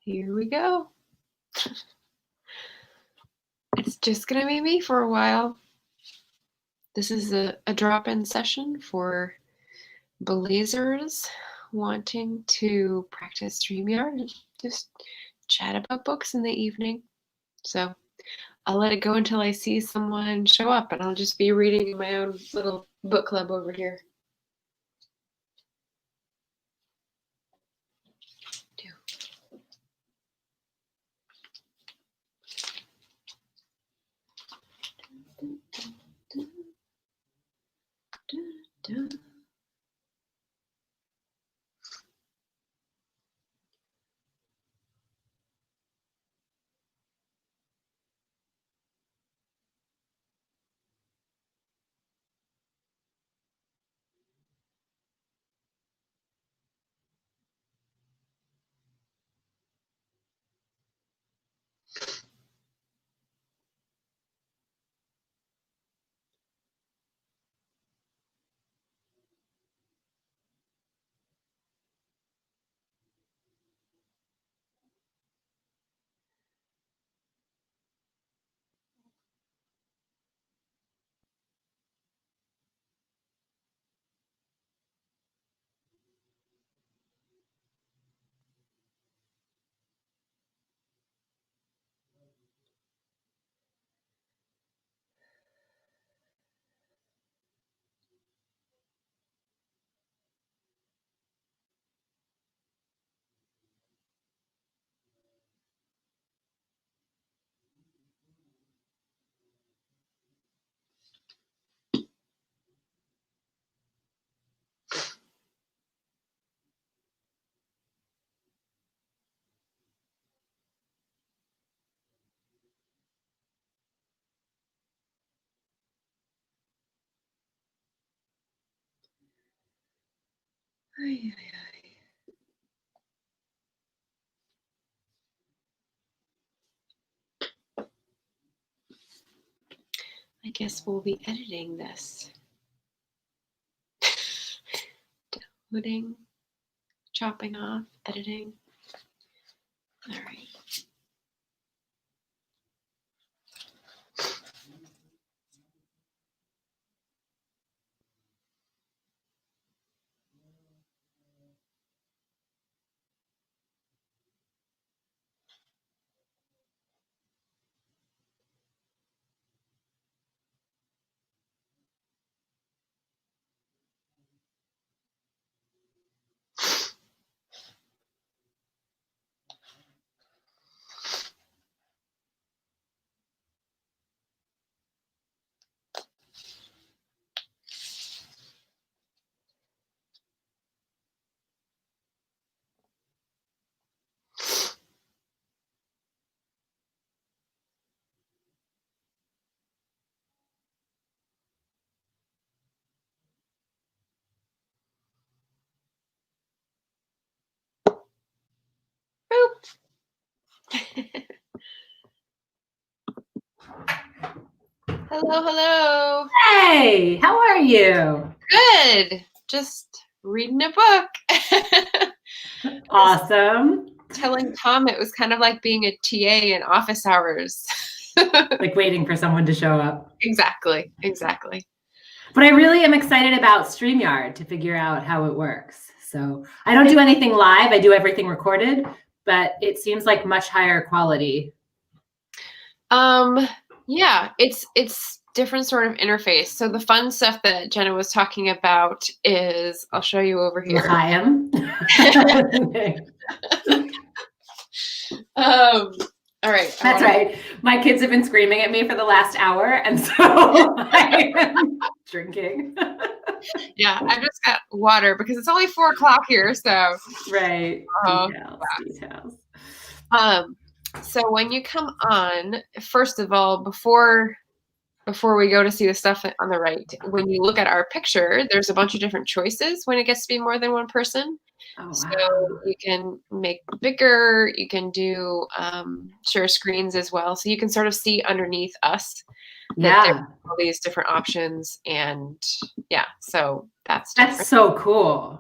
Here we go. It's just going to be me for a while. This is a drop-in session for Blazers wanting to practice Streamyard and just chat about books in the evening. So I'll let it go until I see someone show up, and I'll just be reading in my own little book club over here. I guess we'll be editing this. Downloading, chopping off, editing. All right. Hello, hello. Hey, how are you? Good. Just reading a book. Awesome. Telling Tom it was kind of like being a TA in office hours. Like waiting for someone to show up. Exactly. But I really am excited about Streamyard to figure out how it works. So I don't do anything live. I do everything recorded, but it seems like much higher quality. Yeah, it's different sort of interface. So the fun stuff that Jenna was talking about is, I'll show you over here. L'chaim. All right. That's right. My kids have been screaming at me for the last hour, and so I am drinking. Yeah, I just got water because it's only 4 o'clock here. So right. Details. So when you come on, first of all, before we go to see the stuff on the right, when you look at our picture, there's a bunch of different choices when it gets to be more than one person. Oh, wow. So you can make bigger, you can do share screens as well. So you can sort of see underneath us that there are all these different options. And yeah, so that's so cool.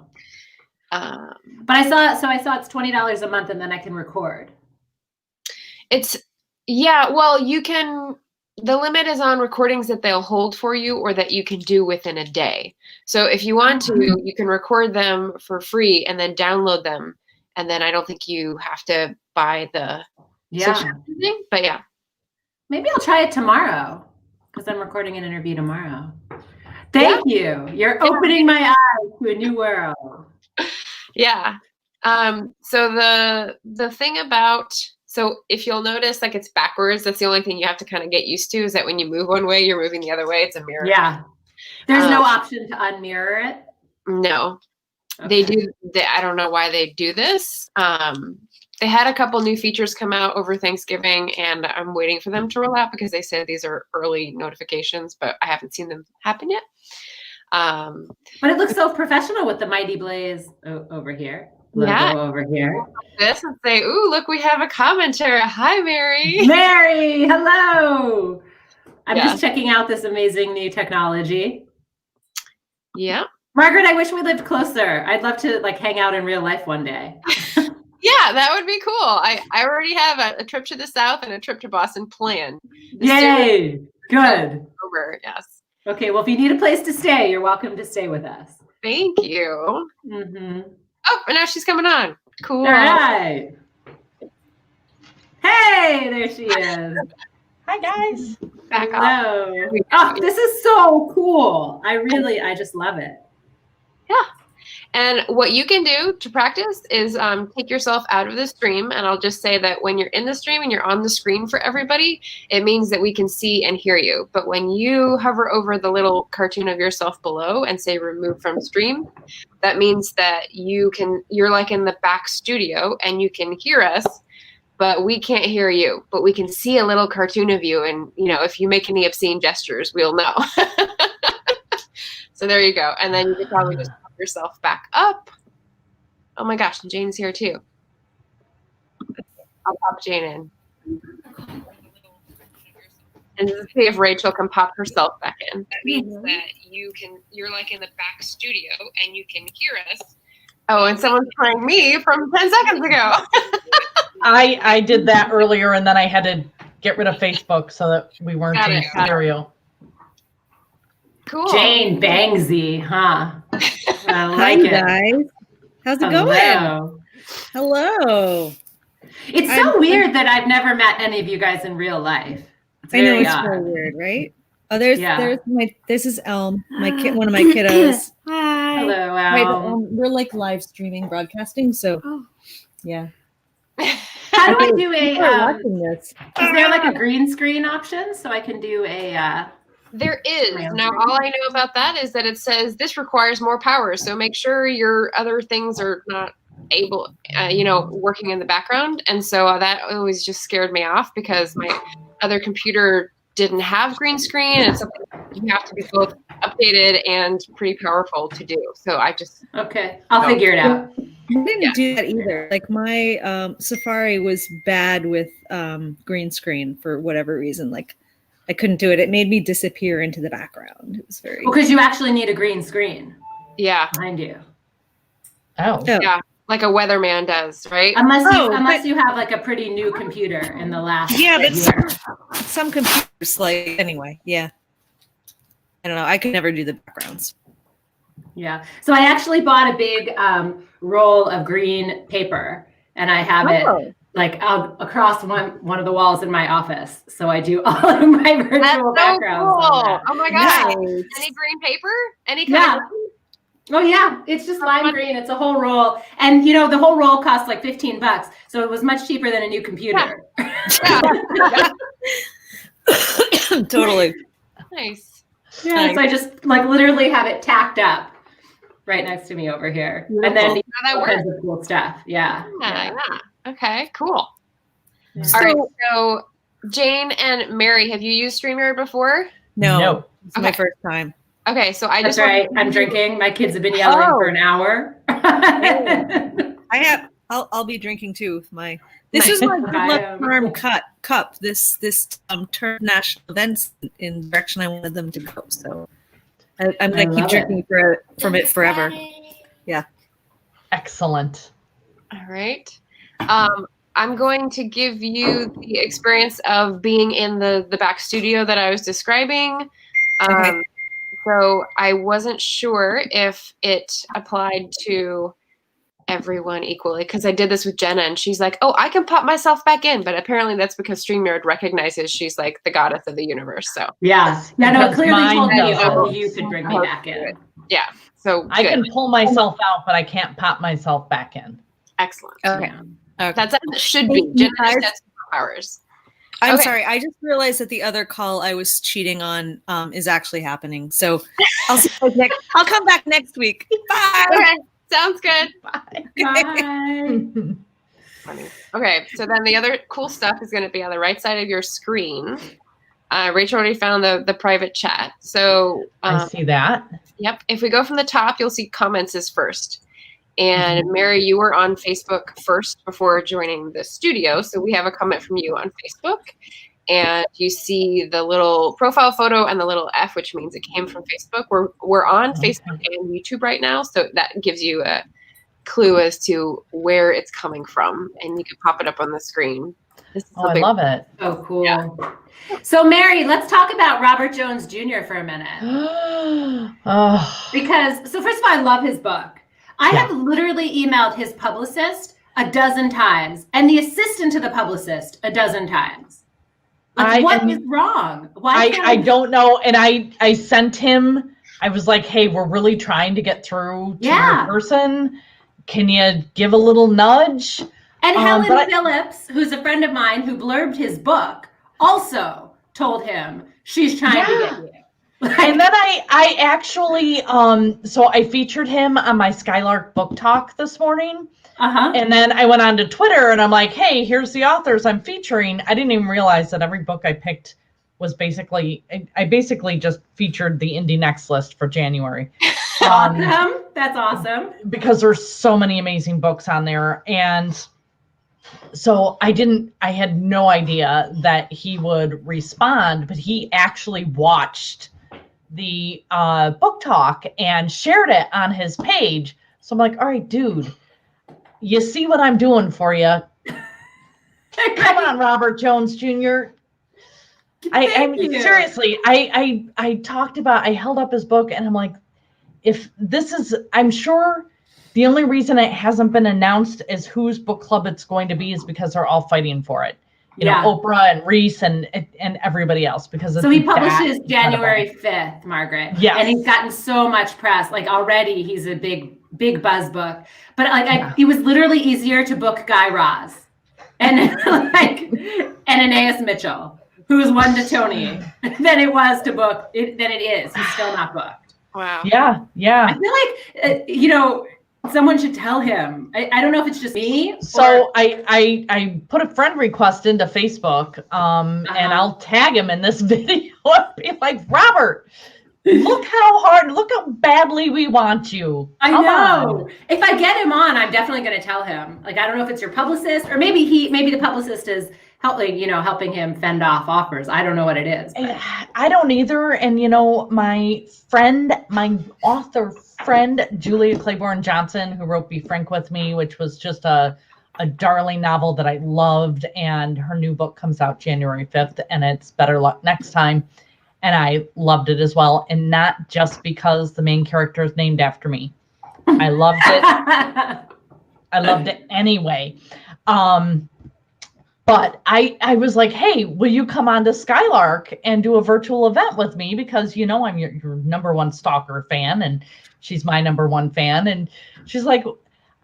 But I saw it's $20 a month, and then I can record. Well, you can. The limit is on recordings that they'll hold for you or that you can do within a day. So if you want to, you can record them for free and then download them. And then I don't think you have to buy the subscription thing. But yeah. Maybe I'll try it tomorrow because I'm recording an interview tomorrow. Thank you. You're opening my eyes to a new world. Yeah. So the thing about, so if you'll notice, like it's backwards, that's the only thing you have to kind of get used to is that when you move one way, you're moving the other way. It's a mirror. Yeah. There's no option to unmirror it? No. Okay. I don't know why they do this. They had a couple new features come out over Thanksgiving, and I'm waiting for them to roll out because they said these are early notifications, but I haven't seen them happen yet. But it looks so professional with the Mighty Blaze over here. Logo over here. This and say, ooh, look, we have a commenter. Hi, Mary. Mary, hello. I'm just checking out this amazing new technology. Yeah. Margaret, I wish we lived closer. I'd love to like hang out in real life one day. Yeah, that would be cool. I already have a trip to the South and a trip to Boston planned. Yay. Good. Over, yes. Okay, well, if you need a place to stay, you're welcome to stay with us. Thank you. Mm-hmm. Oh, and now she's coming on. Cool. All right. Hey, there she is. Hi, guys. Hello. Oh, this is so cool. I just love it. Yeah. And what you can do to practice is take yourself out of the stream. And I'll just say that when you're in the stream and you're on the screen for everybody, it means that we can see and hear you. But when you hover over the little cartoon of yourself below and say remove from stream, that means that you're like in the back studio and you can hear us, but we can't hear you. But we can see a little cartoon of you. And, if you make any obscene gestures, we'll know. So there you go. And then you can probably just yourself back up. Oh my gosh, and Jane's here too. I'll pop Jane in. And see if Rachel can pop herself back in. That means that you're like in the back studio and you can hear us. Oh, and someone's trying me from 10 seconds ago. I did that earlier and then I had to get rid of Facebook so that we weren't in stereo. Cool. Jane Bangsy, huh? I like Hi, it. Guys. How's it going? Hello. It's so weird that I've never met any of you guys in real life. I know it's so weird, right? Oh, this is Elm, one of my kiddos. Hi. Hello, Elm. We're like live streaming, broadcasting, so yeah. How do I do watching this? Is there like a green screen option so I can do a? There is. Now, all I know about that is that it says this requires more power. So make sure your other things are not able, working in the background. And so that always just scared me off because my other computer didn't have green screen. And something you have to be both updated and pretty powerful to do. So I just. Okay. I'll figure it out. I didn't do that either. Like my Safari was bad with green screen for whatever reason. Like, I couldn't do it. It made me disappear into the background. It was very because you actually need a green screen. Yeah. Behind you. Oh. Yeah. Like a weatherman does, right? Unless you have like a pretty new computer in the last year. Some computers anyway. Yeah. I don't know. I could never do the backgrounds. Yeah. So I actually bought a big roll of green paper and I have it like out across one of the walls in my office. So I do all of my virtual backgrounds. Cool. Oh my God. Nice. Any green paper? Any kind of green? Oh yeah. It's just lime green. It's a whole roll. And the whole roll costs like $15. So it was much cheaper than a new computer. Yeah. Totally. Nice. Yeah. Nice. So I just like literally have it tacked up right next to me over here. Beautiful. And then all kinds of cool stuff. Yeah. Okay, cool. Yeah. All right, so Jane and Mary, have you used Streamyard before? No. It's my first time. Okay, so That's right. I'm drinking. My kids have been yelling for an hour. I'll be drinking too with my. This is my Good Luck Charm cup. This turned national events in the direction I wanted them to go. So I'm gonna keep drinking from it forever. Yeah. Excellent. All right. I'm going to give you the experience of being in the back studio that I was describing. Okay. So I wasn't sure if it applied to everyone equally because I did this with Jenna and she's like, oh, I can pop myself back in. But apparently that's because StreamYard recognizes she's like the goddess of the universe. So Yeah. No, Because clearly mine told me doesn't. only you could bring me back in. yeah. So I good. can pull myself out, but I can't pop myself back in. Excellent. Okay. Yeah. Okay. That's as it should be. Thank you, Jenna guys. has superpowers. I'm Okay. sorry. I just realized that the other call I was cheating on is actually happening. So I'll see you guys next. I'll come back next week. Bye. Okay. Sounds good. Bye. Bye. Funny. Okay, so then the other cool stuff is going to be on the right side of your screen. Rachel already found the private chat. So, I see that. yep, if we go from the top, you'll see comments is first. And Mary, you were on Facebook first before joining the studio. So we have a comment from you on Facebook. And you see the little profile photo and the little F, which means it came from Facebook. We're on Facebook and YouTube right now. So that gives you a clue as to where it's coming from. And you can pop it up on the screen. This is Oh, I love it. Oh, cool. Yeah. So, Mary, let's talk about Robert Jones Jr. for a minute. Oh, Because, so first of all, I love his book. I have literally emailed his publicist a dozen times and the assistant to the publicist a dozen times. Like, what is wrong? Why can't I don't know. And I sent him, I was like, hey, we're really trying to get through to your person. Can you give a little nudge? And Helen Phillips, who's a friend of mine who blurbed his book, also told him she's trying to get you. And then I actually, so I featured him on my Skylark book talk this morning. And then I went on to Twitter and I'm like, hey, here's the authors I'm featuring. I didn't even realize that every book I picked was basically, I basically just featured the Indie Next list for January. Awesome. That's awesome. Because there's so many amazing books on there. And so I had no idea that he would respond, but he actually watched the book talk and shared it on his page. So I'm like, all right, dude, you see what I'm doing for you. Come on, Robert Jones Jr. I mean, seriously, I talked about, I held up his book and I'm like, if this is, I'm sure the only reason it hasn't been announced as whose book club it's going to be is because they're all fighting for it. You know, Oprah and Reese and everybody else, because it's so he publishes January 5th, Margaret. Yeah. And he's gotten so much press. Like already he's a big buzz book. But like it was literally easier to book Guy Raz and and Anais Mitchell, who's won the Tony, than it was to book it than it is. He's still not booked. Wow. Yeah. I feel like you know, someone should tell him. I don't know if it's just me. So I put a friend request into Facebook, and I'll tag him in this video and be like, Robert, look how badly we want you. Come on. If I get him on, I'm definitely going to tell him. Like, I don't know if it's your publicist or maybe the publicist is helping him fend off offers. I don't know what it is. But. I don't either. And my author friend, Julia Claiborne Johnson, who wrote Be Frank With Me, which was just a darling novel that I loved. And her new book comes out January 5th, and it's Better Luck Next Time. And I loved it as well. And not just because the main character is named after me. I loved it. I loved it anyway. But I was like, hey, will you come on to Skylark and do a virtual event with me? Because, I'm your number one stalker fan, and she's my number one fan. And she's like,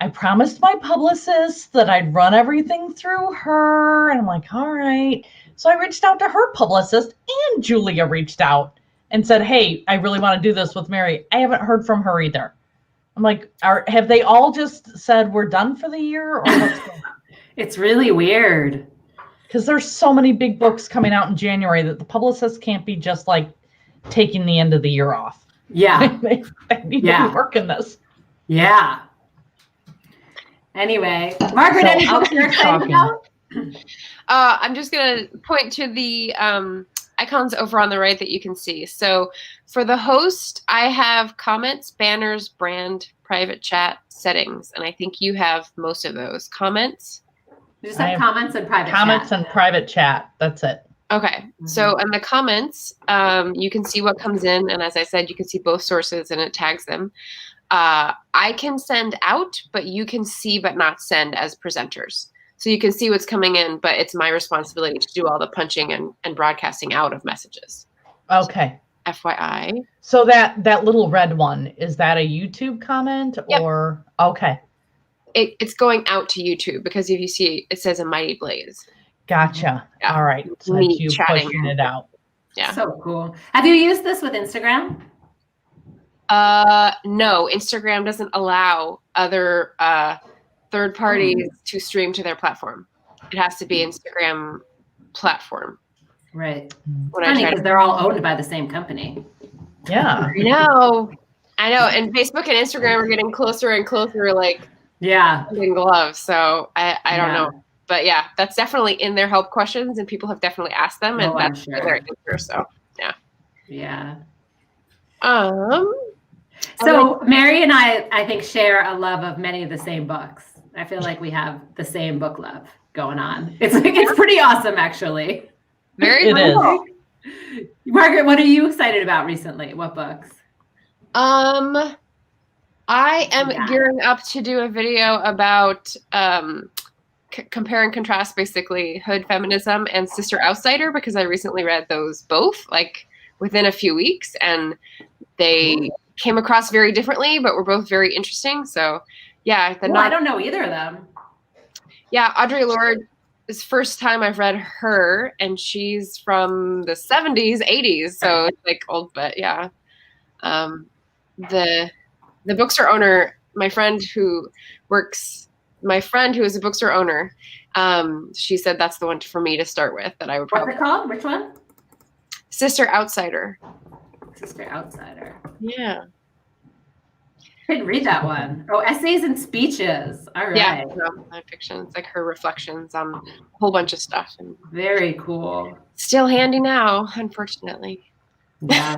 I promised my publicist that I'd run everything through her. And I'm like, all right. So I reached out to her publicist, and Julia reached out and said, hey, I really want to do this with Mary. I haven't heard from her either. I'm like, have they all just said we're done for the year, or what's going on? It's really weird. Because there's so many big books coming out in January that the publicist can't be just like taking the end of the year off. Yeah. they need to be working this. Yeah. Anyway, Margaret, any books you're excited about? I'm just going to point to the icons over on the right that you can see. So for the host, I have comments, banners, brand, private chat settings, and I think you have most of those. Comments? We just have comments and private comments chat. and private chat. That's it. Okay. So in the comments, you can see what comes in. And as I said, you can see both sources and it tags them. I can send out, but you can see but not send as presenters. So you can see what's coming in, but it's my responsibility to do all the punching and broadcasting out of messages. Okay. So, FYI. So that little red one, is that a YouTube comment or? Okay. It's going out to YouTube because if you see, it says a mighty blaze. Gotcha. Yeah. All right. So Me that's you chatting. pushing it out. Yeah. So cool. Have you used this with Instagram? No, Instagram doesn't allow other third parties to stream to their platform. It has to be Instagram platform. Right. When Funny because they're all owned by the same company. Yeah. I know. And Facebook and Instagram are getting closer and closer, like in gloves. So I don't know. But yeah, that's definitely in their help questions, and people have definitely asked them, and that's their answer. So yeah. Yeah. So Mary and I think, share a love of many of the same books. I feel like we have the same book love going on. It's pretty awesome, actually. Very cool. Margaret, what are you excited about recently? What books? I am gearing up to do a video about compare and contrast, basically, hood feminism and Sister Outsider, because I recently read those both, like within a few weeks, and they came across very differently, but were both very interesting. So, yeah. I don't know either of them. Yeah, Audre Lorde is first time I've read her, and she's from the 70s, 80s, so it's like old, but yeah. The bookstore owner, my friend who is a bookstore owner, she said that's the one for me to start with, that I would probably. What's it called? Which one? Sister Outsider. Sister Outsider. Yeah. I didn't read that one. Oh, essays and speeches. All right. Yeah, nonfiction. It's like her reflections on a whole bunch of stuff. And very cool. Still handy now, unfortunately. Yeah.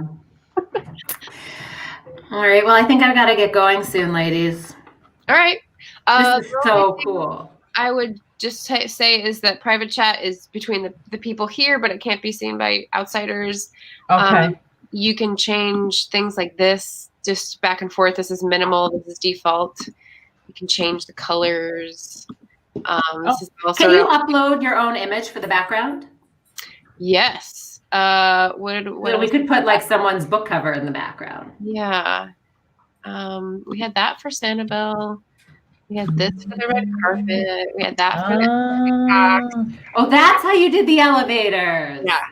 All right. Well, I think I've got to get going soon, ladies. All right. This is so cool. I would just say is that private chat is between the people here, but it can't be seen by outsiders. Okay. You can change things like this just back and forth. This is minimal. This is default. You can change the colors. This is also can you upload your own image for the background? Yes. We could put like someone's book cover in the background. Yeah. We had that for Sanibel. We had this for the red carpet. We had that for the Oh, that's how you did the elevators. Yeah.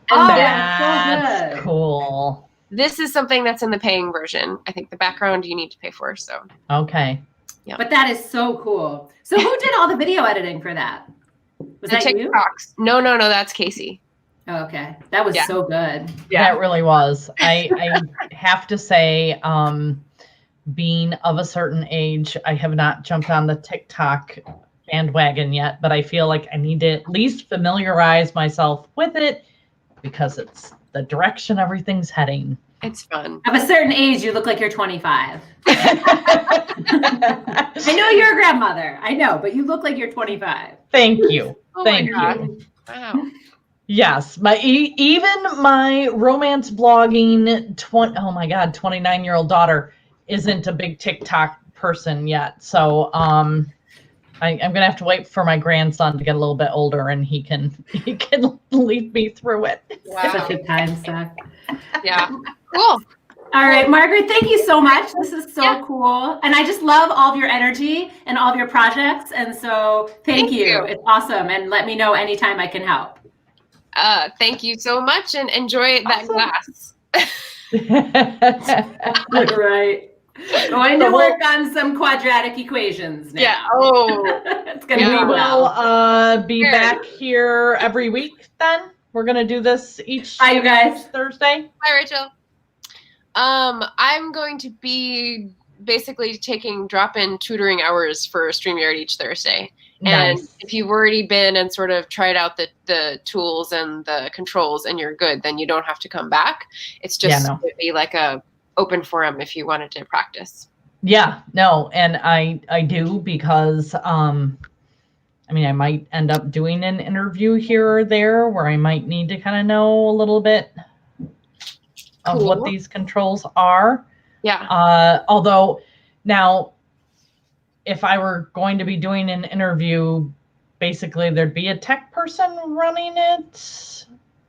That's so cool. This is something that's in the paying version. I think the background you need to pay for. So. Okay. Yeah. But that is so cool. So who did all the video editing for that? Was that you? No, that's Casey. Oh, okay. That was so good. Yeah, that really was. I have to say, being of a certain age, I have not jumped on the TikTok bandwagon yet, but I feel like I need to at least familiarize myself with it because it's the direction everything's heading. It's fun. Of a certain age, you look like you're 25. I know you're a grandmother. I know, but you look like you're 25. Thank you. Thank you. Wow. Yes, even my romance blogging 29-year-old daughter isn't a big TikTok person yet. So I'm gonna have to wait for my grandson to get a little bit older and he can lead me through it. Wow. Such a time suck. Yeah. Cool. All right, Margaret, thank you so much. This is so cool. And I just love all of your energy and all of your projects. And so thank you. It's awesome. And let me know anytime I can help. Thank you so much and enjoy that glass. Right. Going to work on some quadratic equations now. Yeah. Oh. It's gonna we will be back here every week then. We're gonna do this each Thursday. Bye, Rachel. I'm going to be basically taking drop-in tutoring hours for StreamYard each Thursday. And if you've already been and sort of tried out the tools and the controls and you're good, then you don't have to come back. It's just to be like a open forum if you wanted to practice. Yeah, no, and I do because I mean, I might end up doing an interview here or there where I might need to kind of know a little bit of what Cool. these controls are. Yeah. Although now, if I were going to be doing an interview, basically there'd be a tech person running it,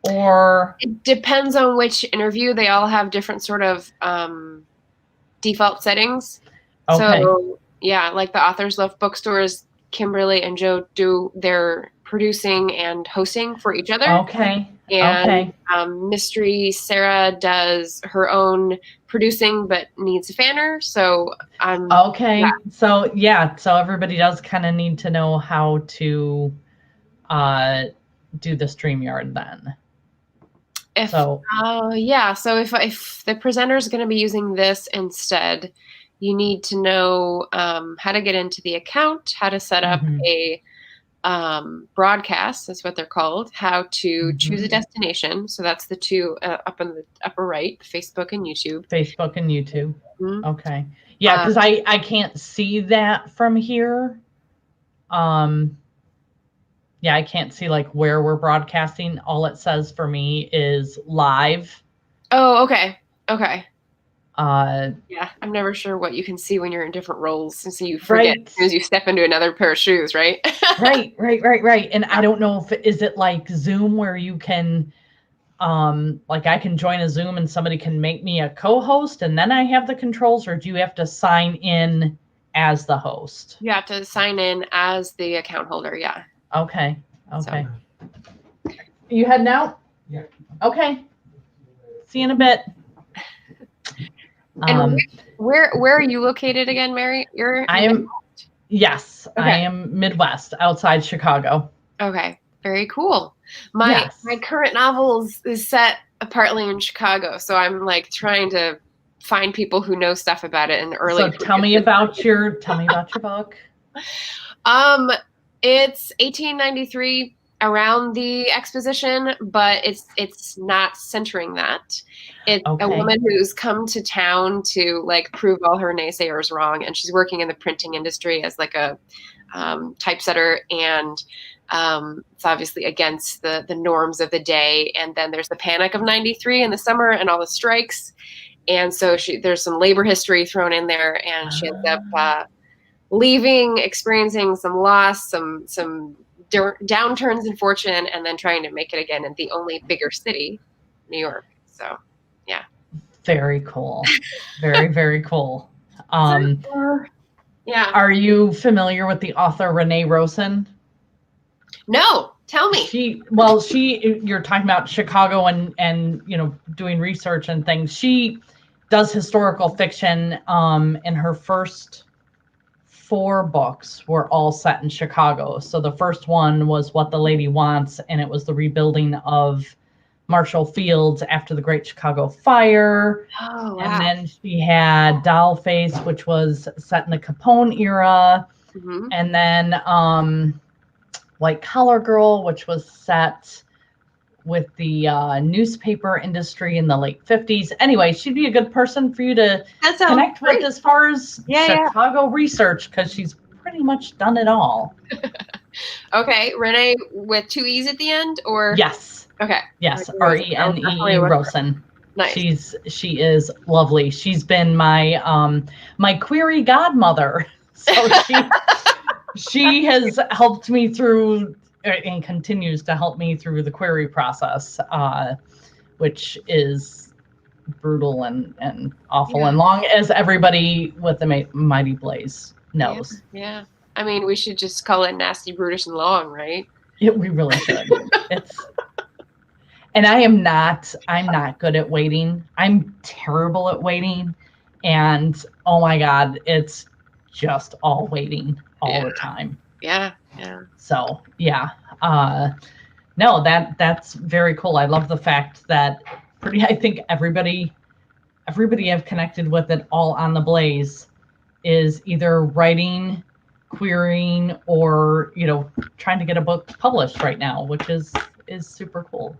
or It depends on which interview. They all have different sort of default settings. okay. So yeah, like the Authors Love Bookstores, Kimberly and Joe do their producing and hosting for each other. Okay. And Mystery Sarah does her own producing but needs a fanner. So Okay. yeah. So everybody does kind of need to know how to do the StreamYard then. So if the presenter is going to be using this instead, you need to know how to get into the account, how to set up a broadcast, that's what they're called, how to choose a destination. So that's the two up in the upper right, Facebook and YouTube. Facebook and YouTube. Okay. Yeah, because I can't see that from here. Yeah, I can't see like where we're broadcasting. All it says for me is live. Oh, okay. Okay. Yeah, I'm never sure what you can see when you're in different roles, and so you forget as soon as you step into another pair of shoes, right? Right. And I don't know if is it like Zoom where you can, like I can join a Zoom and somebody can make me a co-host and then I have the controls, or do you have to sign in as the host? You have to sign in as the account holder. Yeah. Okay. So. You heading out? Yeah. Okay. See you in a bit. And where are you located again, Mary? Yes, okay. I am Midwest, outside Chicago. Okay, very cool. My current novel is set partly in Chicago, so I'm like trying to find people who know stuff about it in early. So tell me about your book. It's 1893, around the exposition, but it's not centering that. It's a woman who's come to town to like prove all her naysayers wrong, and she's working in the printing industry as like a typesetter, and it's obviously against the norms of the day. And then there's the Panic of '93 in the summer and all the strikes, and so there's some labor history thrown in there, and she ends up leaving, experiencing some loss, some downturns in fortune, and then trying to make it again in the only bigger city, New York. So, yeah. Very cool. Very, very cool. Yeah. Are you familiar with the author Renee Rosen? No, tell me. You're talking about Chicago and doing research and things. She does historical fiction, and her first 4 books were all set in Chicago. So the first one was What the Lady Wants, and it was the rebuilding of Marshall Fields after the Great Chicago Fire. Oh, wow. And then she had Dollface, which was set in the Capone era. And then White Collar Girl, which was set with the newspaper industry in the late 50s. Anyway, she'd be a good person for you to connect with as far as Chicago research, because she's pretty much done it all. Okay, Renee with 2 E's at the end, or? Yes. Okay. Yes, Renee Rosen. Nice. She is lovely. She's been my my query godmother. So she has helped me through and continues to help me through the query process, which is brutal and awful and long, as everybody with the Mighty Blaze knows. Yeah. I mean, we should just call it nasty, brutish, and long, right? Yeah, we really should. And I'm not good at waiting. I'm terrible at waiting. And oh my God, it's just all waiting all the time. Yeah. So yeah, no, that's very cool. I love the fact that I think everybody I've connected with it all on the Blaze is either writing, querying, or trying to get a book published right now, which is super cool.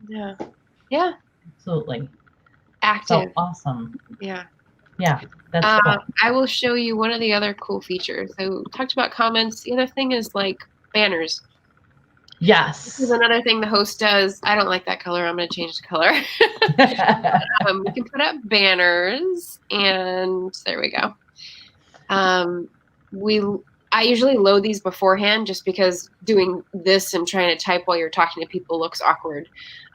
Yeah. Absolutely. Active. So awesome. Yeah. Yeah, that's cool. I will show you one of the other cool features. So talked about comments. The other thing is like banners. Yes. This is another thing the host does. I don't like that color. I'm going to change the color. We can put up banners, and there we go. I usually load these beforehand just because doing this and trying to type while you're talking to people looks awkward.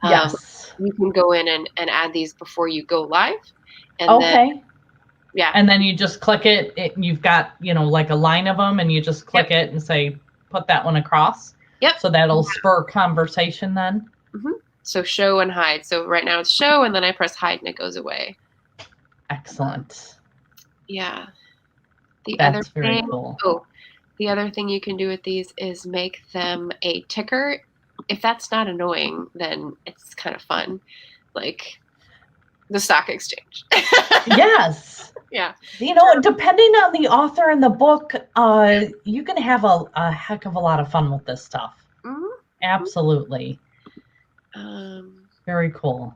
Yes. You can go in and add these before you go live. And okay. Yeah. And then you just click it. You've got, like a line of them, and you just click it and say, put that one across. Yep. So that'll spur conversation then. Mm-hmm. So show and hide. So right now it's show, and then I press hide and it goes away. Excellent. Yeah. That's very cool. Oh, the other thing you can do with these is make them a ticker. If that's not annoying, then it's kind of fun. Like the stock exchange. Yes. Yeah. Depending on the author and the book, you can have a heck of a lot of fun with this stuff. Mm-hmm. Absolutely. Very cool.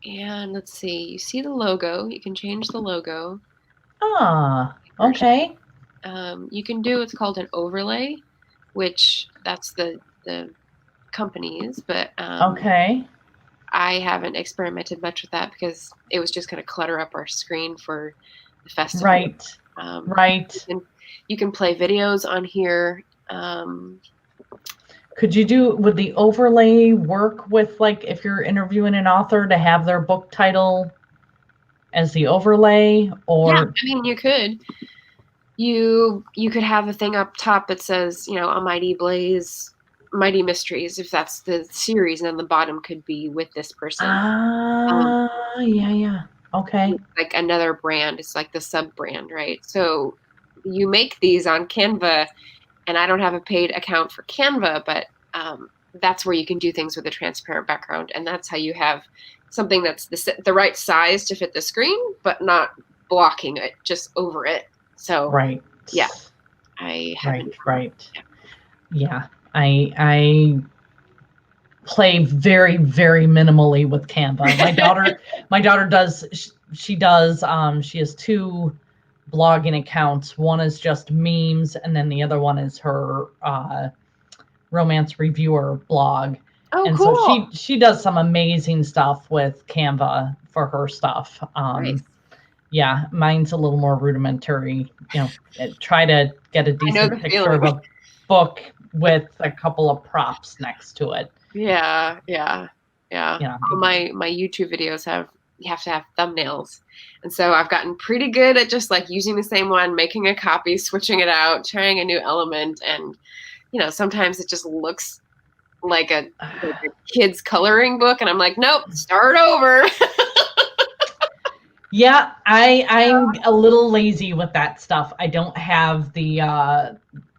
And let's see. You see the logo. You can change the logo. Okay. You can do what's called an overlay, which that's the companies, but okay. I haven't experimented much with that because it was just going to clutter up our screen for the festival. Right. Right. You can play videos on here. Would the overlay work with, like, if you're interviewing an author to have their book title as the overlay? Or yeah, I mean, you could. You could have a thing up top that says, A Mighty Blaze, Mighty Mysteries, if that's the series, and then the bottom could be with this person. Yeah. Okay. Like another brand. It's like the sub brand, right? So you make these on Canva, and I don't have a paid account for Canva, but that's where you can do things with a transparent background, and that's how you have something that's the right size to fit the screen, but not blocking it, just over it. So right. Yeah. I haven't. Right. Yeah. I play very, very minimally with Canva. My daughter does. She has 2 blogging accounts. One is just memes, and then the other one is her romance reviewer blog. Oh, and cool. So she does some amazing stuff with Canva for her stuff. Nice. Yeah, mine's a little more rudimentary. Try to get a decent picture of a book with a couple of props next to it. Yeah. My YouTube videos you have to have thumbnails, and so I've gotten pretty good at just like using the same one, making a copy, switching it out, trying a new element, and sometimes it just looks like a kid's coloring book, and I'm like, nope, start over. Yeah, I'm a little lazy with that stuff. I don't have the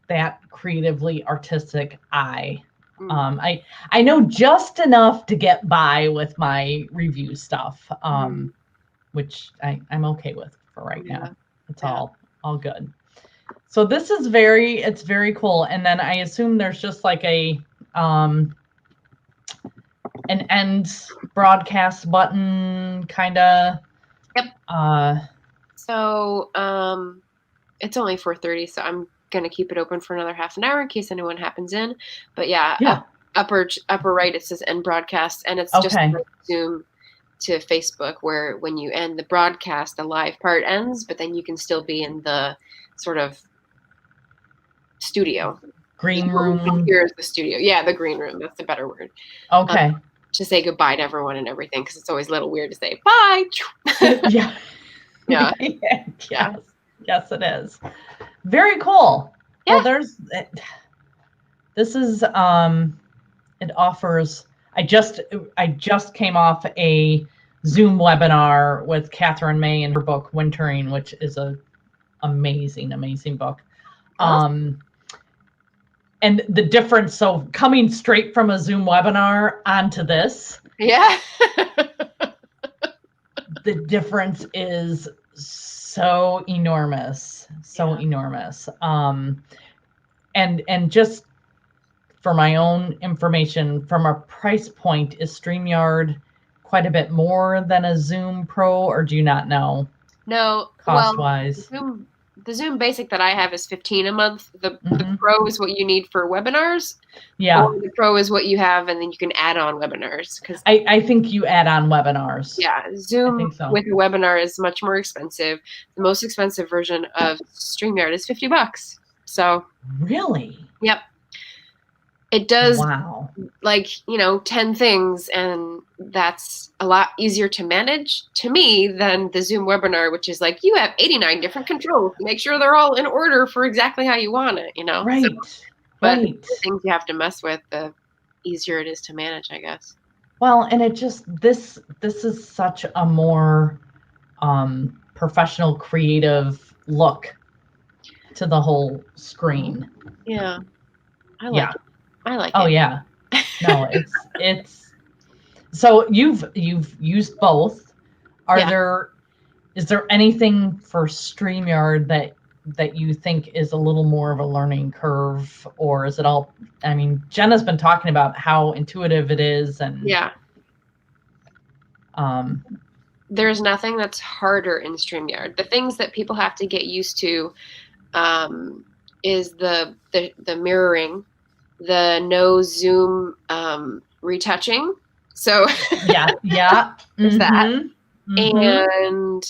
that creatively artistic eye. I know just enough to get by with my review stuff, which I'm okay with for right now. It's all good. So this is it's very cool. And then I assume there's just like an end broadcast button kind of. Yep. So it's only 4:30, so I'm gonna keep it open for another half an hour in case anyone happens in. But upper right it says end broadcast, and it's just like Zoom to Facebook, where when you end the broadcast, the live part ends, but then you can still be in the sort of studio. Green room. Here's the studio. Yeah, the green room. That's the better word. Okay. To say goodbye to everyone and everything, because it's always a little weird to say bye. Yeah. Yeah. Yes, it is. Very cool. Yeah. Well, this is it offers. I just came off a Zoom webinar with Catherine May and her book Wintering, which is a amazing book. Awesome. And the difference, so coming straight from a Zoom webinar onto this, yeah, the difference is so enormous. And just for my own information, from a price point, is StreamYard quite a bit more than a Zoom Pro, or do you not know? No, cost well, wise? the Zoom Basic that I have is $15 a month. The Mhm. Pro is what you need for webinars. Yeah. Or the Pro is what you have, and then you can add on webinars. Because I think you add on webinars. yeah, Zoom think so. with a webinar is much more expensive. The most expensive version of StreamYard is $50. So Really? yep, it does Wow. like 10 things, and that's a lot easier to manage to me than the Zoom webinar, which is like you have 89 different controls to make sure they're all in order for exactly how you want it. Right. So, but Right. the things you have to mess with, the easier it is to manage, I guess. Well, and it just this is such a more professional, creative look to the whole screen. Yeah, I like Yeah. it. I like Oh it. yeah. No, it's so you've used both. Yeah. Is there anything for StreamYard that you think is a little more of a learning curve, or is it all? I mean, Jenna's been talking about how intuitive it is, and Yeah. um, There's nothing that's harder in StreamYard. The things that people have to get used to is the mirroring, the no zoom retouching. So yeah, there's that. mhm.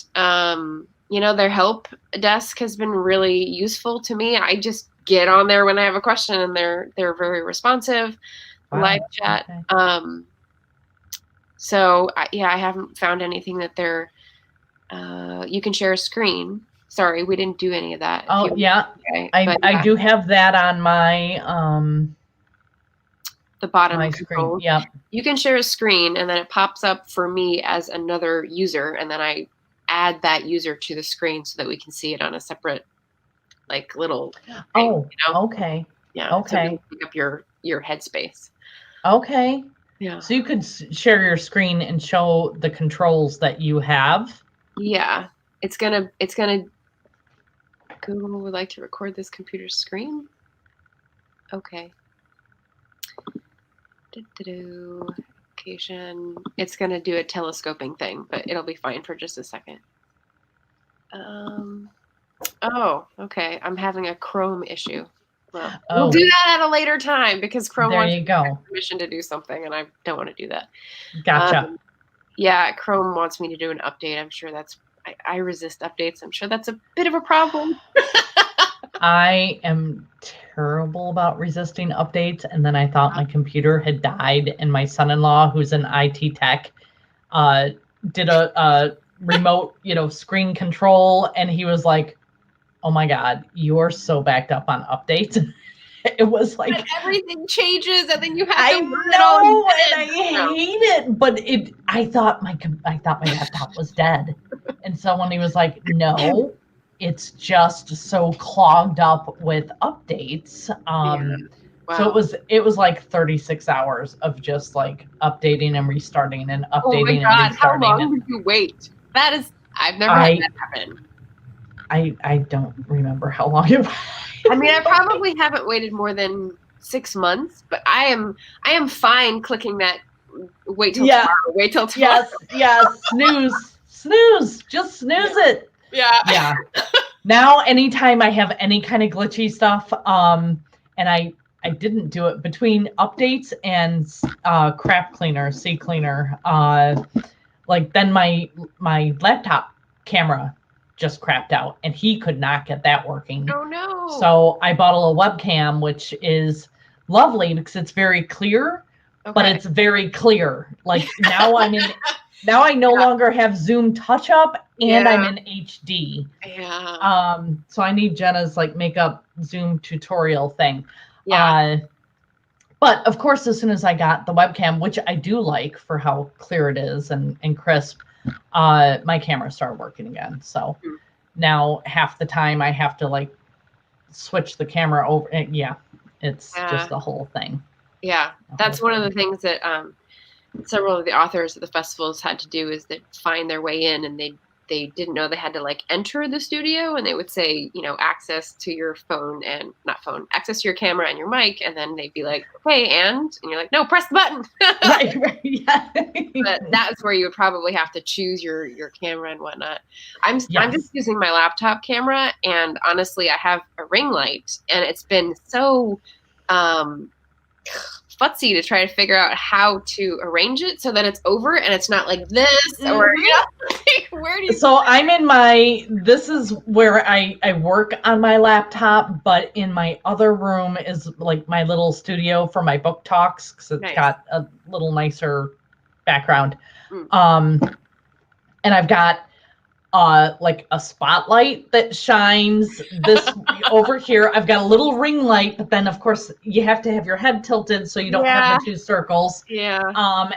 And their help desk has been really useful to me. I just get on there when I have a question, and they're very responsive. Wow, Live chat. okay. So I haven't found anything that they're you can share a screen. Sorry, we didn't do any of that. Oh yeah, okay. I do have that on my the bottom my control. screen. Yeah, You can share a screen, and then it pops up for me as another user, and then I add that user to the screen so that we can see it on a separate like little thing, okay. Yeah. Okay. So pick up your headspace. Okay. Yeah. So you could share your screen and show the controls that you have. Yeah. It's gonna Google would like to record this computer screen. Okay. Application. It's gonna do a telescoping thing, but it'll be fine for just a second. Oh, okay. I'm having a Chrome issue. Well, we'll do that at a later time because Chrome wants permission to do something, and I don't want to do that. Gotcha. Yeah, Chrome wants me to do an update. I'm sure I resist updates. I'm sure that's a bit of a problem. I am terrible about resisting updates, and then I thought my computer had died, and my son-in-law, who's an IT tech, did a remote, screen control, and he was like, "Oh my God, you are so backed up on updates." It was like and everything changes, and then you have to. I know, and I hate it. But I thought my laptop was dead, and so when he was like, "No, it's just so clogged up with updates." Wow. So it was like 36 hours of just like updating and restarting and updating and restarting. How long did you wait? I've never had that happen. I don't remember how long it was. I mean, I probably haven't waited more than 6 months, but I am fine clicking that wait till tomorrow. Wait till tomorrow. Yes, snooze, just snooze it. Yeah. Now, anytime I have any kind of glitchy stuff, and I didn't do it between updates and crap cleaner, CCleaner, like then my laptop camera just crapped out, and he could not get that working. Oh no. So I bought a little webcam, which is lovely because it's very clear, but it's very clear. Like now now I no longer have Zoom touch up, and I'm in HD. Yeah. So I need Jenna's like makeup Zoom tutorial thing. Yeah. But of course, as soon as I got the webcam, which I do like for how clear it is and crisp, my camera started working again. So now half the time I have to like switch the camera over. It's just a whole thing. Yeah, that's one of the things that several of the authors at the festivals had to do, is that find their way in, and they they didn't know they had to like enter the studio, and they would say, access to your phone and not phone, access to your camera and your mic. And then they'd be like, okay, and you're like, no, press the button. Right. Yeah. But that's where you would probably have to choose your camera and whatnot. I'm Yes. just using my laptop camera, and honestly, I have a ring light, and it's been so futzy to try to figure out how to arrange it so that it's over and it's not like this or where do you So this is where I work on my laptop, but in my other room is like my little studio for my book talks, because it's got a little nicer background. And I've got like a spotlight that shines this over here. I've got a little ring light, but then of course you have to have your head tilted so you don't have the two circles. Yeah.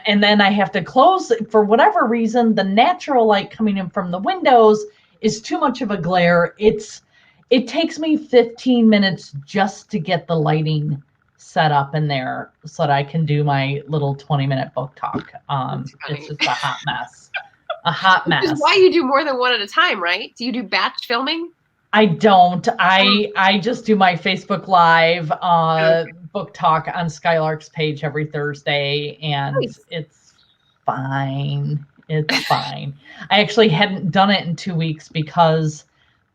And then I have to close, for whatever reason, the natural light coming in from the windows is too much of a glare. It takes me 15 minutes just to get the lighting set up in there so that I can do my little 20-minute book talk. It's just a hot mess. A hot mess. Which is why you do more than one at a time, right? Do you do batch filming? I don't. I just do my Facebook Live book talk on Skylark's page every Thursday, and it's fine. It's fine. I actually hadn't done it in 2 weeks because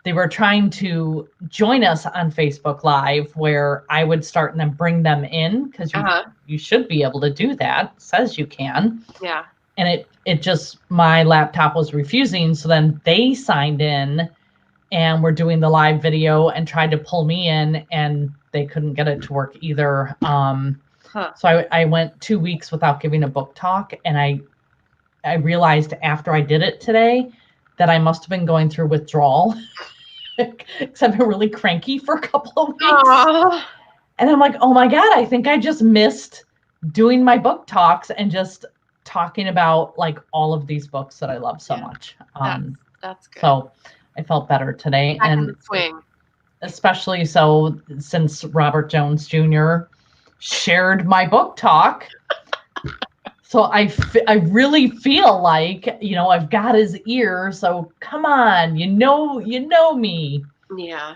they were trying to join us on Facebook Live, where I would start and then bring them in, because you should be able to do that. It says you can. Yeah. And it just, my laptop was refusing. So then they signed in and were doing the live video and tried to pull me in, and they couldn't get it to work either. So I went 2 weeks without giving a book talk. And I realized after I did it today that I must have been going through withdrawal, because I've been really cranky for a couple of weeks. Aww. And I'm like, oh my God, I think I just missed doing my book talks and just talking about like all of these books that I love so much. That's good. So I felt better today. Back in the swing. Especially so since Robert Jones Jr. shared my book talk. So I really feel like, I've got his ear. So come on, you know me. Yeah.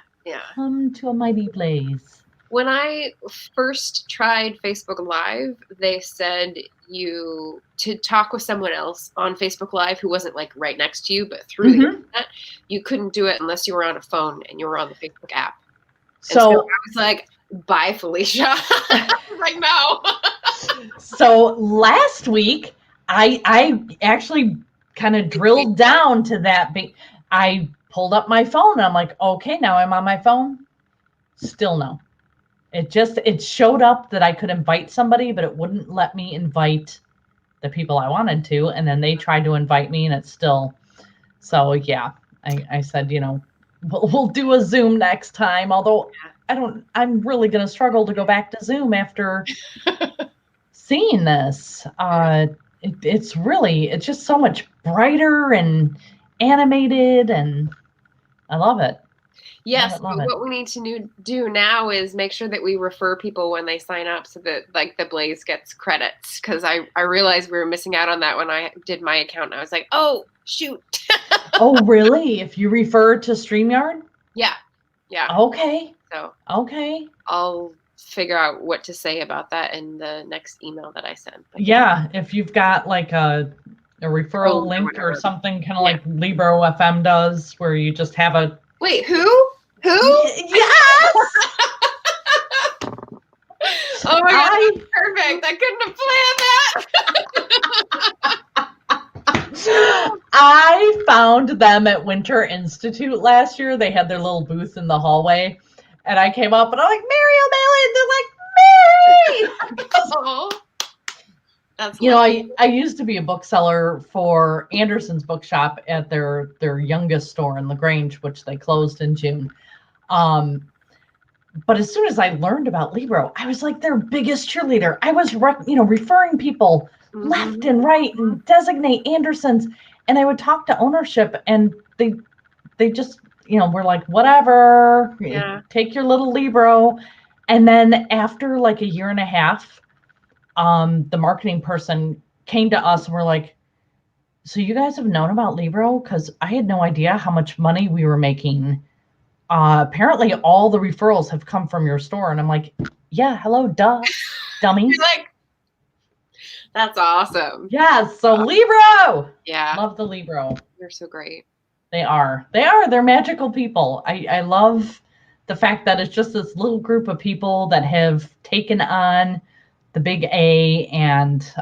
Come to a mighty place. When I first tried Facebook Live, they said to talk with someone else on Facebook Live who wasn't like right next to you, but through the internet, you couldn't do it unless you were on a phone and you were on the Facebook app. So I was like, bye, Felicia. Like, no. So last week, I actually kind of drilled down to that. I pulled up my phone and I'm like, okay, now I'm on my phone. Still no. It showed up that I could invite somebody, but it wouldn't let me invite the people I wanted to. And then they tried to invite me, and it's still. So yeah, I said, we'll do a Zoom next time. Although I'm really going to struggle to go back to Zoom after seeing this. It's just so much brighter and animated, and I love it. Yes, but what we need to do now is make sure that we refer people when they sign up, so that like the Blaze gets credits. Because I realized we were missing out on that when I did my account. And I was like, oh shoot. Oh really? If you refer to Streamyard? Yeah. Okay. So I'll figure out what to say about that in the next email that I send. But yeah, if you've got like a referral link or something, kind of like Libro FM does, where you just have a. Wait, who? Yes! Oh my God, that's perfect. I couldn't have planned that. I found them at Winter Institute last year. They had their little booth in the hallway. And I came up and I'm like, Mary O'Malley. And they're like, Mary! Oh, that's I used to be a bookseller for Anderson's Bookshop at their youngest store in LaGrange, which they closed in June. But as soon as I learned about Libro, I was like their biggest cheerleader. I was, referring people left and right and designate Anderson's. And I would talk to ownership, and they just, were like, whatever, take your little Libro. And then after like a year and a half, the marketing person came to us and we're like, so you guys have known about Libro? Because I had no idea how much money we were making. Apparently all the referrals have come from your store. And I'm like, yeah, hello, duh, dummy. You're like, that's awesome. Yes, so Libro. Yeah. Love the Libro. They're so great. They are. They're magical people. I love the fact that it's just this little group of people that have taken on the big A and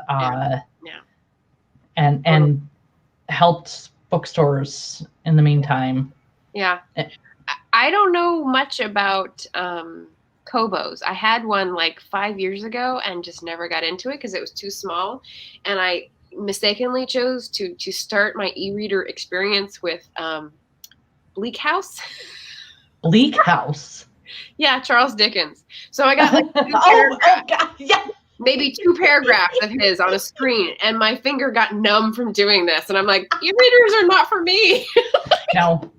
and helped bookstores in the meantime. Yeah. I don't know much about Kobos. I had one like 5 years ago and just never got into it because it was too small. And I mistakenly chose to start my e-reader experience with Bleak House. Bleak House? Yeah, Charles Dickens. So I got like oh God, yeah. Maybe 2 paragraphs of his on a screen, and my finger got numb from doing this. And I'm like, e-readers are not for me. No.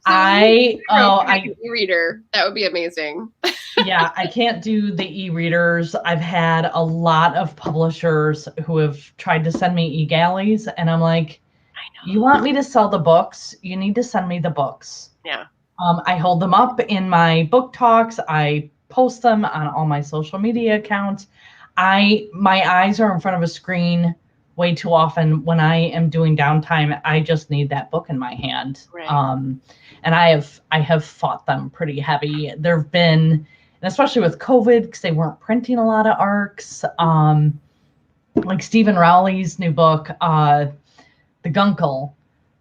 So e-reader. That would be amazing. Yeah, I can't do the e-readers. I've had a lot of publishers who have tried to send me e-galleys, and I'm like, I know. You want me to sell the books? You need to send me the books. Yeah. I hold them up in my book talks. I post them on all my social media accounts. My eyes are in front of a screen way too often when I am doing downtime. I just need that book in my hand. Right. And I have fought them pretty heavy. There've been, and especially with COVID, because they weren't printing a lot of ARCs, like Stephen Rowley's new book, The Guncle.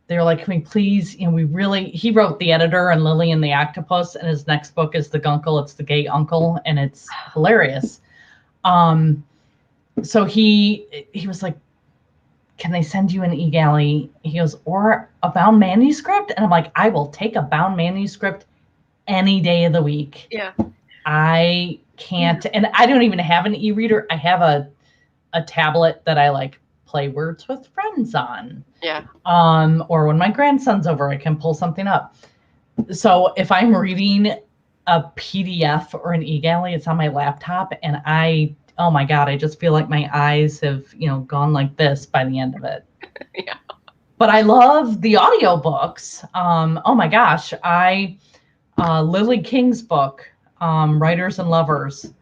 They're like, can we please, he wrote The Editor and Lily and the Octopus, and his next book is The Guncle. It's the gay uncle, and it's hilarious. So he was like, can they send you an e-galley? He goes, or a bound manuscript? And I'm like, I will take a bound manuscript any day of the week. Yeah. I can't, and I don't even have an e-reader. I have a tablet that I like play Words with Friends on. Yeah. Or when my grandson's over, I can pull something up. So if I'm reading a PDF or an e-galley, it's on my laptop, and oh my God, I just feel like my eyes have, gone like this by the end of it. Yeah. But I love the audiobooks. Oh my gosh, Lily King's book, Writers and Lovers.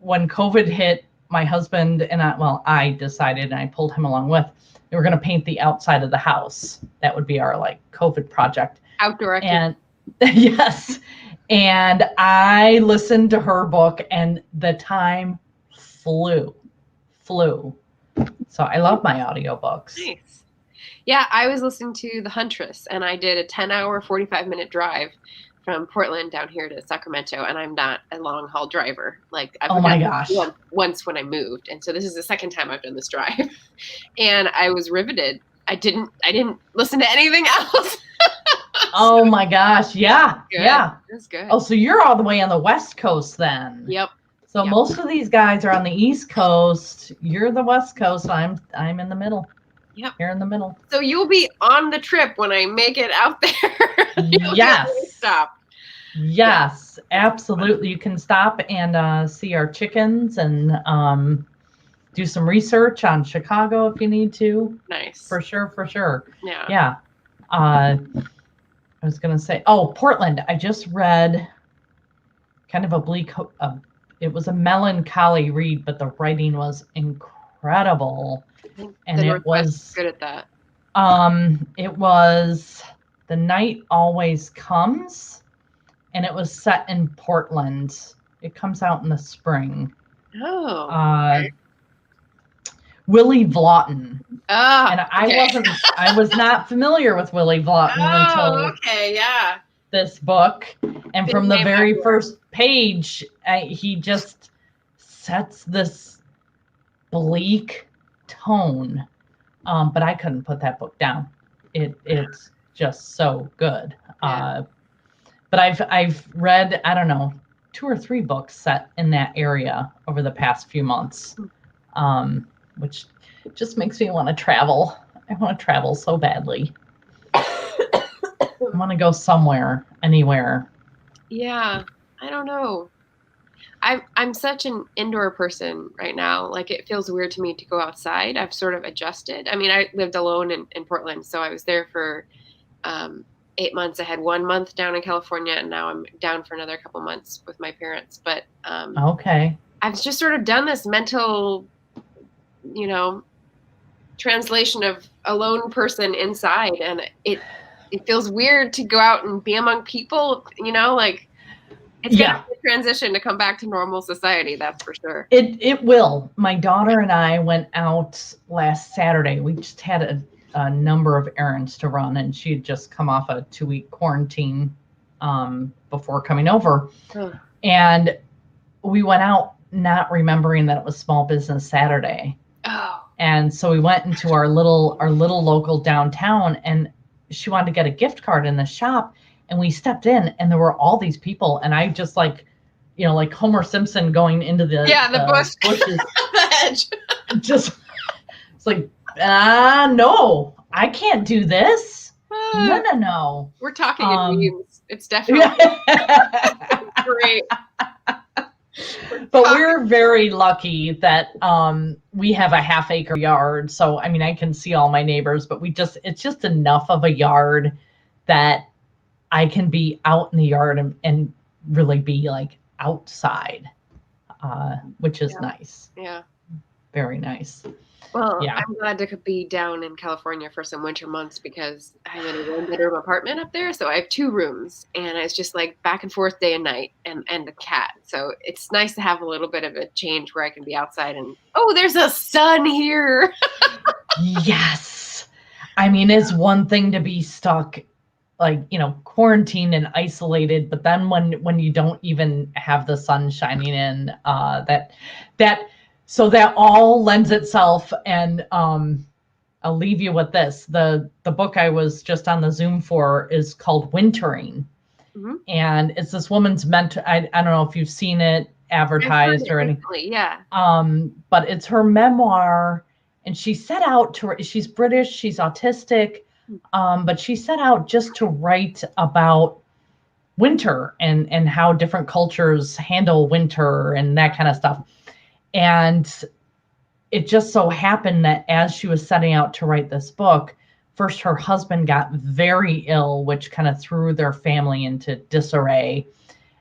When COVID hit, my husband and I decided, and I pulled him along with, we were going to paint the outside of the house. That would be our COVID project. Outdoor activity. And yes. And I listened to her book, and the time flew. So I love my audiobooks. Nice. Yeah, I was listening to The Huntress, and I did a 10-hour, 45-minute drive from Portland down here to Sacramento, and I'm not a long-haul driver. Like, I've my gosh. Once when I moved, and so this is the second time I've done this drive, and I was riveted. I didn't listen to anything else. Oh my gosh, yeah, yeah. That's good. Oh, so you're all the way on the West Coast then? Yep. So most of these guys are on the East Coast. You're the West Coast. I'm in the middle. Yep. Here in the middle. So you'll be on the trip when I make it out there. Yes. Stop. Yes, absolutely. You can stop and see our chickens and do some research on Chicago if you need to. Nice. For sure. Yeah. Yeah. I was going to say, Portland. I just read kind of a bleak, it was a melancholy read, but the writing was incredible. And it was good at that. It was The Night Always Comes, and it was set in Portland. It comes out in the spring. Oh. Willie Vlotton. Oh, and I was not familiar with Willie Vlotton until this book. And from the very first page, he just sets this bleak tone. But I couldn't put that book down. It's just so good. Yeah. But I've read, I don't know, 2 or 3 books set in that area over the past few months, which just makes me want to travel. I want to travel so badly. I want to go somewhere, anywhere. Yeah, I don't know. I'm such an indoor person right now. Like it feels weird to me to go outside. I've sort of adjusted. I mean, I lived alone in Portland, so I was there for 8 months. I had 1 month down in California, and now I'm down for another couple months with my parents. But okay, I've just sort of done this mental, translation of a lone person inside, and it feels weird to go out and be among people. Like it's gonna be a transition to come back to normal society. That's for sure. It will. My daughter and I went out last Saturday. We just had a number of errands to run, and she had just come off a 2-week quarantine before coming over. And we went out not remembering that it was Small Business Saturday. Oh. And so we went into our little local downtown, and she wanted to get a gift card in the shop, and we stepped in, and there were all these people, and I just like Homer Simpson going into the bushes. The hedge. Just it's like, no, I can't do this. No. We're talking in memes. It's definitely great. But we're very lucky that we have a half-acre yard. So, I mean, I can see all my neighbors, but it's just enough of a yard that I can be out in the yard and really be like outside, which is nice. Yeah. Very nice. Well, yeah. I'm glad to be down in California for some winter months because I'm in a 1-bedroom apartment up there. So I have 2 rooms, and it's just like back and forth day and night, and a cat. So it's nice to have a little bit of a change where I can be outside and, there's a sun here. Yes. I mean, it's one thing to be stuck, like, quarantined and isolated, but then when you don't even have the sun shining in, so that all lends itself, and I'll leave you with this. The book I was just on the Zoom for is called Wintering. Mm-hmm. And it's this woman's mentor. I don't know if you've seen it advertised or anything. Yeah. But it's her memoir, and she set out she's British, she's autistic, but she set out just to write about winter and how different cultures handle winter and that kind of stuff. And it just so happened that as she was setting out to write this book, first her husband got very ill, which kind of threw their family into disarray.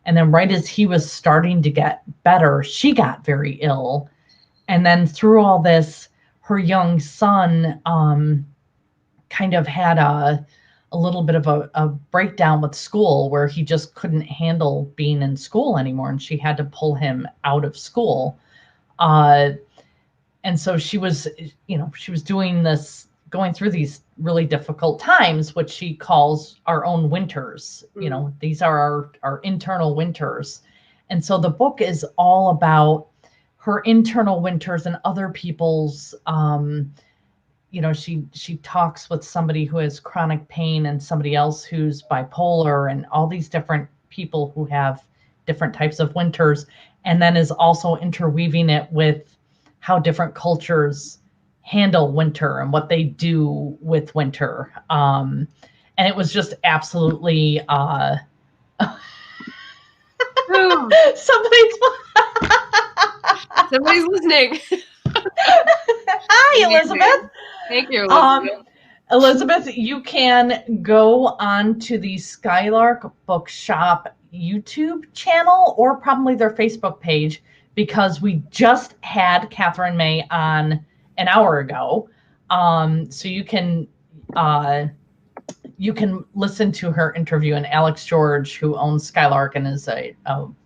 And then right as he was starting to get better, she got very ill. And then through all this, her young son kind of had a little bit of a breakdown with school where he just couldn't handle being in school anymore. And she had to pull him out of school. And so she was doing this, going through these really difficult times, which she calls our own winters. These are our internal winters. And so the book is all about her internal winters and other people's, she talks with somebody who has chronic pain and somebody else who's bipolar and all these different people who have different types of winters, and then is also interweaving it with how different cultures handle winter and what they do with winter. And it was just absolutely somebody's listening. Hi, Elizabeth. Thank you, Elizabeth. Elizabeth, you can go on to the Skylark Bookshop YouTube channel or probably their Facebook page, because we just had Catherine May on an hour ago. So you can listen to her interview, and Alex George, who owns Skylark and is a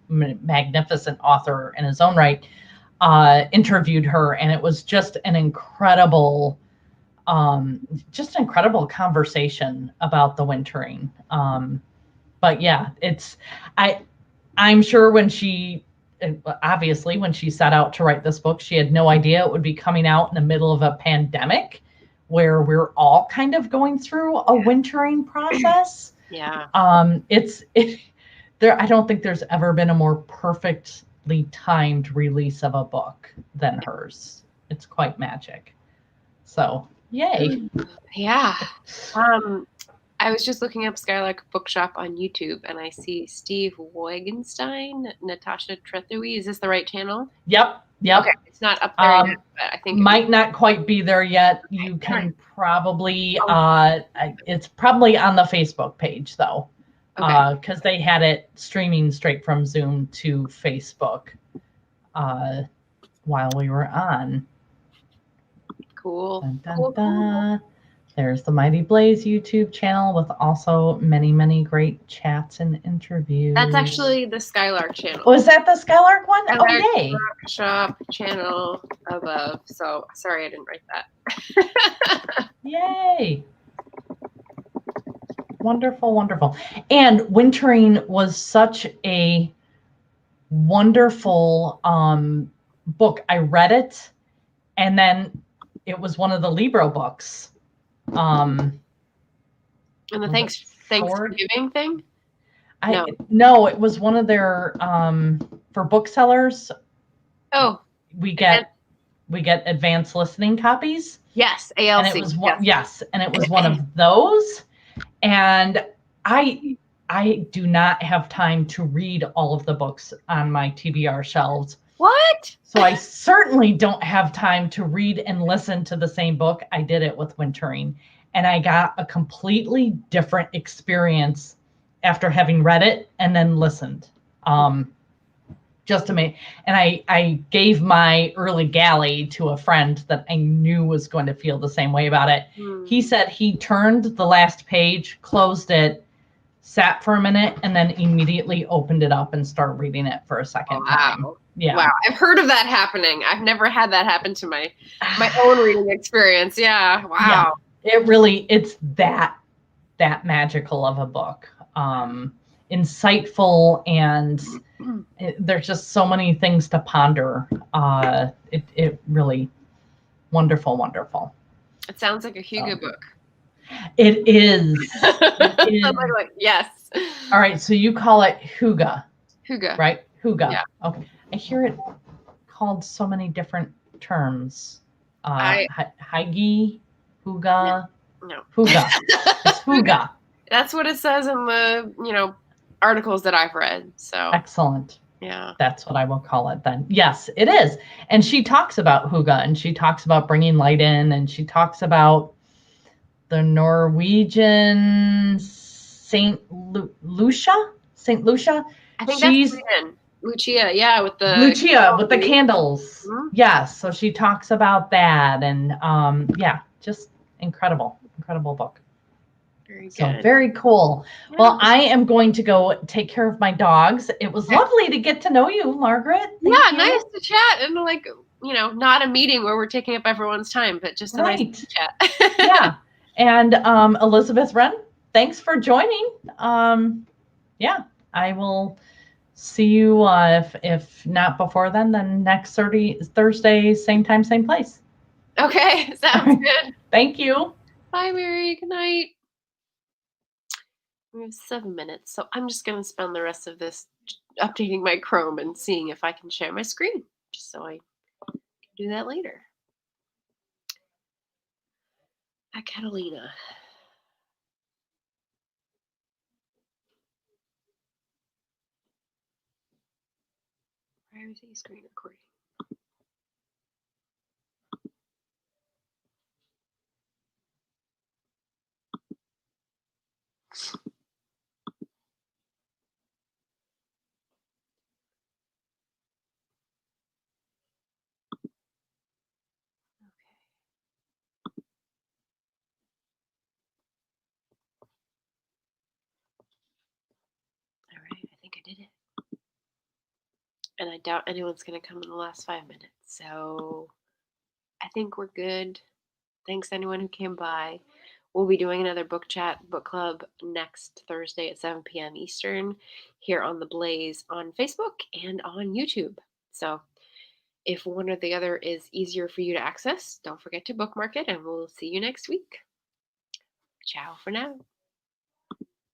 magnificent author in his own right, interviewed her, and it was just an incredible conversation about the wintering. But yeah, I'm sure when she set out to write this book, she had no idea it would be coming out in the middle of a pandemic where we're all kind of going through a wintering process. Yeah. I don't think there's ever been a more perfectly timed release of a book than hers. It's quite magic. So, yay. Yeah. I was just looking up Skylark Bookshop on YouTube, and I see Steve Wittgenstein, Natasha Trethewey. Is this the right channel? Yep. Okay, it's not up there yet, but I think Might not quite be there yet. You can probably, it's probably on the Facebook page though, because they had it streaming straight from Zoom to Facebook while we were on. Cool. Dun, dun, dun. There's the Mighty Blaze YouTube channel with also many, many great chats and interviews. That's actually the Skylark channel. Oh, is that the Skylark one? Skylark Oh, yay. Bookshop channel above. So sorry I didn't write that. Yay. Wonderful, wonderful. And Wintering was such a wonderful book. I read it, and then it was one of the Libro books. And the Thanksgiving thing? No, it was one of their for booksellers. Oh, we get advanced listening copies. Yes, ALC. And it was one, yes, and it was one of those. And I do not have time to read all of the books on my TBR shelves. What? So I certainly don't have time to read and listen to the same book. I did it with Wintering, and I got a completely different experience after having read it and then listened. Just amazing. And I gave my early galley to a friend that I knew was going to feel the same way about it. He said he turned the last page, closed it, sat for a minute, and then immediately opened it up and started reading it for a second time. Yeah. Wow. I've heard of that happening. I've never had that happen to my own reading experience. Yeah. Wow. Yeah. It's that magical of a book. Insightful, and there's just so many things to ponder. It really wonderful. It sounds like a Hugo book. It is. Like, yes. All right, so you call it Huga. Huga. Right? Huga. Yeah. Okay. I hear it called so many different terms. Haigi, Huga. No. Huga. It's Huga. That's what it says in the, articles that I've read. So excellent. Yeah. That's what I will call it then. Yes, it is. And she talks about Huga, and she talks about bringing light in, and she talks about the Norwegian Saint Lucia. I think that's Lucia, yeah, with the candles. Mm-hmm. Yes, so she talks about that, and just incredible book. Very good. So very cool. Yeah. Well, I am going to go take care of my dogs. It was lovely to get to know you, Margaret. Thank you. Nice to chat, and not a meeting where we're taking up everyone's time, but just a nice chat. Yeah. And Elizabeth Wren, thanks for joining. I will see you if not before then next Thursday, same time, same place. Okay, sounds good. Thank you. Bye, Mary. Good night. We have 7 minutes, so I'm just going to spend the rest of this updating my Chrome and seeing if I can share my screen, just so I can do that later. Hi, Catalina. Privacy screen recording. I think I did it. And I doubt anyone's going to come in the last 5 minutes. So I think we're good. Thanks to anyone who came by. We'll be doing another book club next Thursday at 7 p.m. Eastern here on The Blaze on Facebook and on YouTube. So if one or the other is easier for you to access, don't forget to bookmark it, and we'll see you next week. Ciao for now.